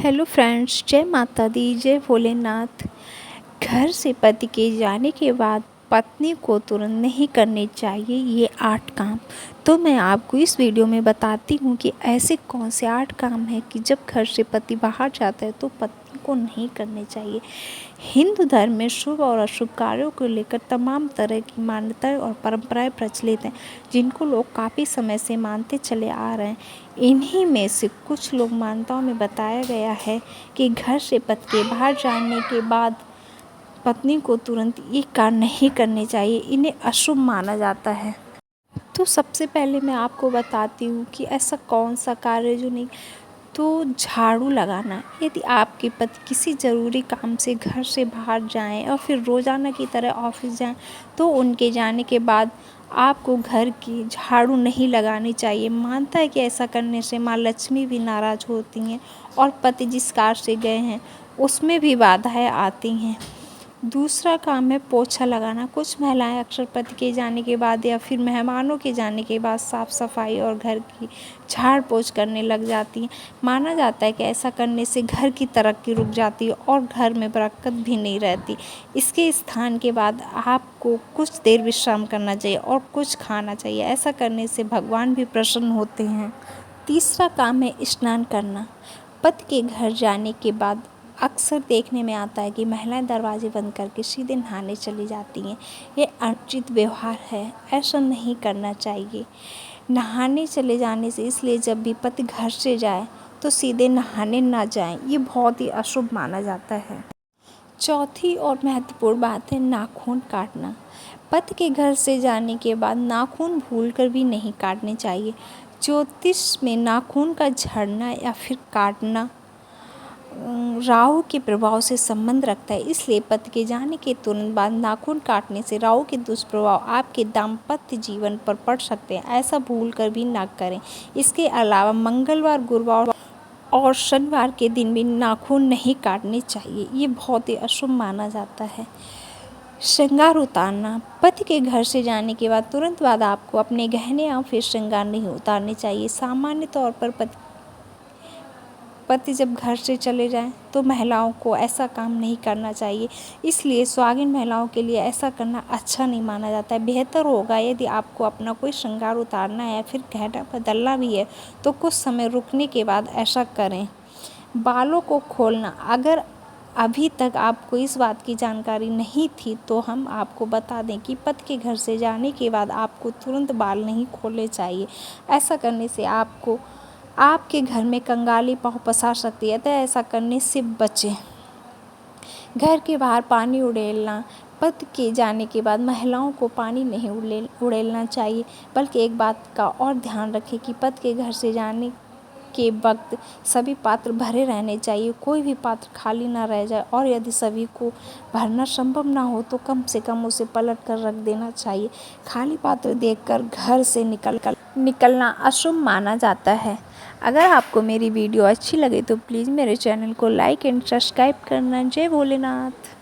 Hello friends, जय माता दी, जय भोलेनाथ। घर से पति के जाने के बाद पत्नी को तुरंत नहीं करने चाहिए ये 8 काम। तो मैं आपको इस वीडियो में बताती हूँ कि ऐसे कौन से 8 काम हैं कि जब घर से पति बाहर जाता है तो पत्नी को नहीं करने चाहिए। हिंदू धर्म में शुभ और अशुभ कार्यों को लेकर तमाम तरह की मान्यताएं और परंपराएं प्रचलित हैं, जिनको लोग काफ़ी समय से मानते चले आ रहे हैं। इन्हीं में से कुछ लोग मान्यताओं में बताया गया है कि घर से पति के बाहर जाने के बाद पत्नी को तुरंत ये कार्य नहीं करने चाहिए, इन्हें अशुभ माना जाता है। तो सबसे पहले मैं आपको बताती हूँ कि ऐसा कौन सा कार्य जो नहीं। तो झाड़ू लगाना। यदि आपके पति किसी ज़रूरी काम से घर से बाहर जाएं और फिर रोज़ाना की तरह ऑफिस जाएं, तो उनके जाने के बाद आपको घर की झाड़ू नहीं लगानी चाहिए। मानता है कि ऐसा करने से माँ लक्ष्मी भी नाराज़ होती हैं और पति जिस कार्य से गए हैं उसमें भी बाधाएं आती हैं। दूसरा काम है पोछा लगाना। कुछ महिलाएं अक्सर पति के जाने के बाद या फिर मेहमानों के जाने के बाद साफ़ सफाई और घर की झाड़ पोछ करने लग जाती हैं। माना जाता है कि ऐसा करने से घर की तरक्की रुक जाती है और घर में बरकत भी नहीं रहती। इसके स्थान के बाद आपको कुछ देर विश्राम करना चाहिए और कुछ खाना चाहिए। ऐसा करने से भगवान भी प्रसन्न होते हैं। तीसरा काम है स्नान करना। पति के घर जाने के बाद अक्सर देखने में आता है कि महिलाएं दरवाजे बंद करके सीधे नहाने चली जाती हैं। ये अनुचित व्यवहार है, ऐसा नहीं करना चाहिए। नहाने चले जाने से इसलिए जब भी पति घर से जाए तो सीधे नहाने ना जाएं, ये बहुत ही अशुभ माना जाता है। चौथी और महत्वपूर्ण बात है नाखून काटना। पति के घर से जाने के बाद नाखून भूलकर भी नहीं काटने चाहिए। ज्योतिष में नाखून का झड़ना या फिर काटना राहु के प्रभाव से संबंध रखता है, इसलिए पति के जाने के तुरंत बाद नाखून काटने से राहु के दुष्प्रभाव आपके दाम्पत्य जीवन पर पड़ सकते हैं। ऐसा भूलकर भी ना करें। इसके अलावा मंगलवार, गुरुवार और शनिवार के दिन भी नाखून नहीं काटने चाहिए, ये बहुत ही अशुभ माना जाता है। श्रृंगार उतारना। पति के घर से जाने के बाद तुरंत बाद आपको अपने गहने या फिर श्रृंगार नहीं उतारने चाहिए। सामान्य तौर पर पति जब घर से चले जाएं तो महिलाओं को ऐसा काम नहीं करना चाहिए, इसलिए सुहागिन महिलाओं के लिए ऐसा करना अच्छा नहीं माना जाता है। बेहतर होगा यदि आपको अपना कोई श्रृंगार उतारना है या फिर गहना बदलना भी है तो कुछ समय रुकने के बाद ऐसा करें। बालों को खोलना। अगर अभी तक आपको इस बात की जानकारी नहीं थी तो हम आपको बता दें कि पति के घर से जाने के बाद आपको तुरंत बाल नहीं खोलने चाहिए। ऐसा करने से आपके घर में कंगाली पाँव पसार सकती है, तो ऐसा करने से बचें। घर के बाहर पानी उड़ेलना। पति के जाने के बाद महिलाओं को पानी नहीं उड़ेलना चाहिए, बल्कि एक बात का और ध्यान रखें कि पति के घर से जाने के वक्त सभी पात्र भरे रहने चाहिए, कोई भी पात्र खाली ना रह जाए। और यदि सभी को भरना संभव ना हो तो कम से कम उसे पलट कर रख देना चाहिए। खाली पात्र देखकर घर से निकलना अशुभ माना जाता है। अगर आपको मेरी वीडियो अच्छी लगे तो प्लीज़ मेरे चैनल को लाइक एंड सब्सक्राइब करना। जय भोलेनाथ।